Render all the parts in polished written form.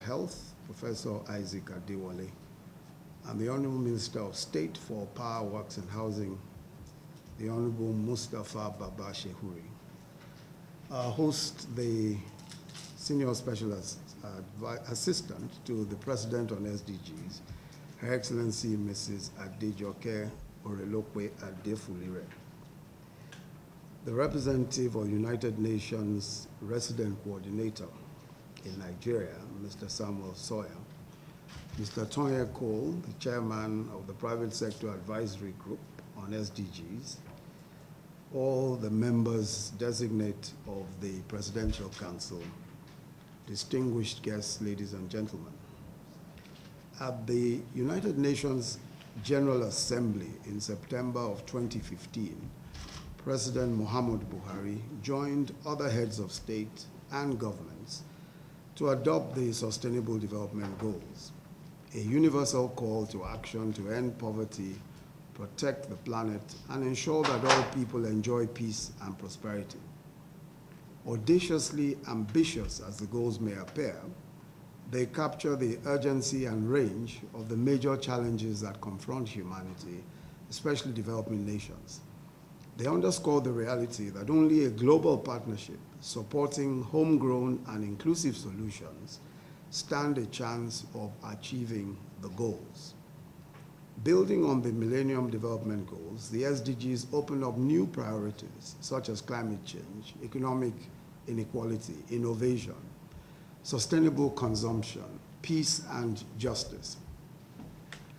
Health, Professor Isaac Adewale, and the Honorable Minister of State for Power, Works and Housing, the Honorable Mustafa Baba Shehuri. Our host, the Senior Special Assistant to the President on SDGs, Her Excellency Mrs. Adejoke Orelokwe Adefulire. The representative of United Nations Resident Coordinator in Nigeria, Mr. Samuel Sawyer, Mr. Tonye Cole, the Chairman of the Private Sector Advisory Group on SDGs, all the members designate of the Presidential Council, distinguished guests, ladies and gentlemen. At the United Nations General Assembly in September of 2015, President Muhammadu Buhari joined other heads of state and governments to adopt the Sustainable Development Goals, a universal call to action to end poverty, protect the planet, and ensure that all people enjoy peace and prosperity. Audaciously ambitious as the goals may appear, they capture the urgency and range of the major challenges that confront humanity, especially developing nations. They underscore the reality that only a global partnership supporting homegrown and inclusive solutions stand a chance of achieving the goals. Building on the Millennium Development Goals, the SDGs open up new priorities such as climate change, economic inequality, innovation, sustainable consumption, peace, and justice.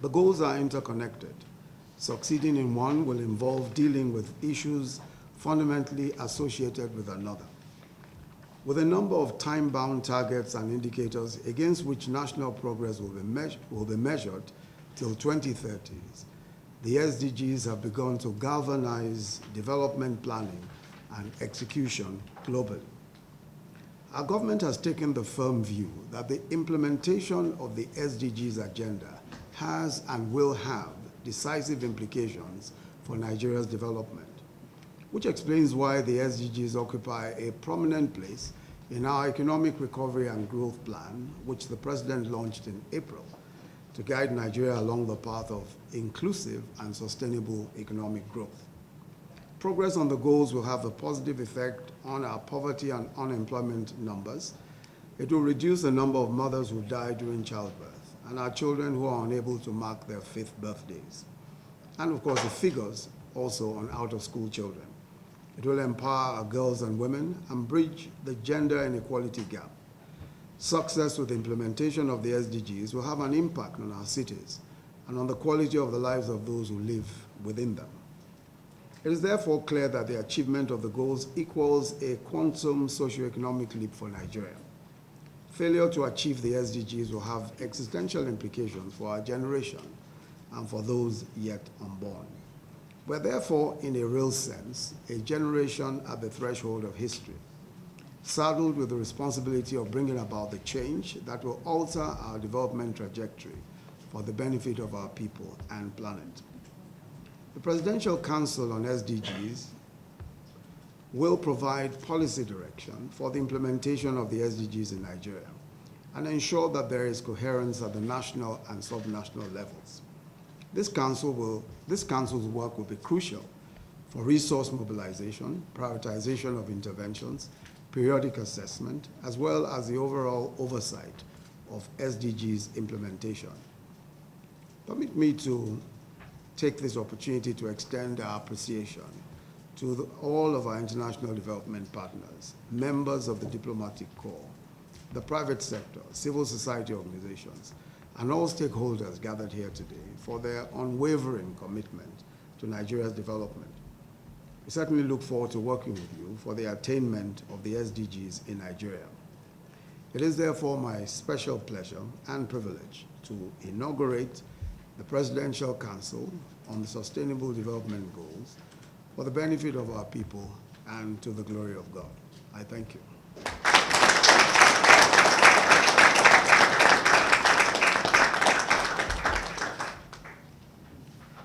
The goals are interconnected. Succeeding in one will involve dealing with issues fundamentally associated with another. With a number of time-bound targets and indicators against which national progress will be measured till 2030s, the SDGs have begun to galvanize development planning and execution globally. Our government has taken the firm view that the implementation of the SDGs agenda has and will have decisive implications for Nigeria's development, which explains why the SDGs occupy a prominent place in our economic recovery and growth plan, which the President launched in April to guide Nigeria along the path of inclusive and sustainable economic growth. Progress on the goals will have a positive effect on our poverty and unemployment numbers. It will reduce the number of mothers who die during childbirth and our children who are unable to mark their 5th birthdays. And of course, the figures also on out-of-school children. It will empower our girls and women and bridge the gender inequality gap. Success with the implementation of the SDGs will have an impact on our cities and on the quality of the lives of those who live within them. It is therefore clear that the achievement of the goals equals a quantum socioeconomic leap for Nigeria. Failure to achieve the SDGs will have existential implications for our generation and for those yet unborn. We're therefore, in a real sense, a generation at the threshold of history, saddled with the responsibility of bringing about the change that will alter our development trajectory for the benefit of our people and planet. The Presidential Council on SDGs will provide policy direction for the implementation of the SDGs in Nigeria and ensure that there is coherence at the national and subnational levels. This council's work will be crucial for resource mobilization, prioritization of interventions, periodic assessment, as well as the overall oversight of SDGs implementation. Permit me to take this opportunity to extend our appreciation to all of our international development partners, members of the diplomatic corps, the private sector, civil society organizations, and all stakeholders gathered here today for their unwavering commitment to Nigeria's development. We certainly look forward to working with you for the attainment of the SDGs in Nigeria. It is therefore my special pleasure and privilege to inaugurate the Presidential Council on the Sustainable Development Goals for the benefit of our people and to the glory of God. I thank you.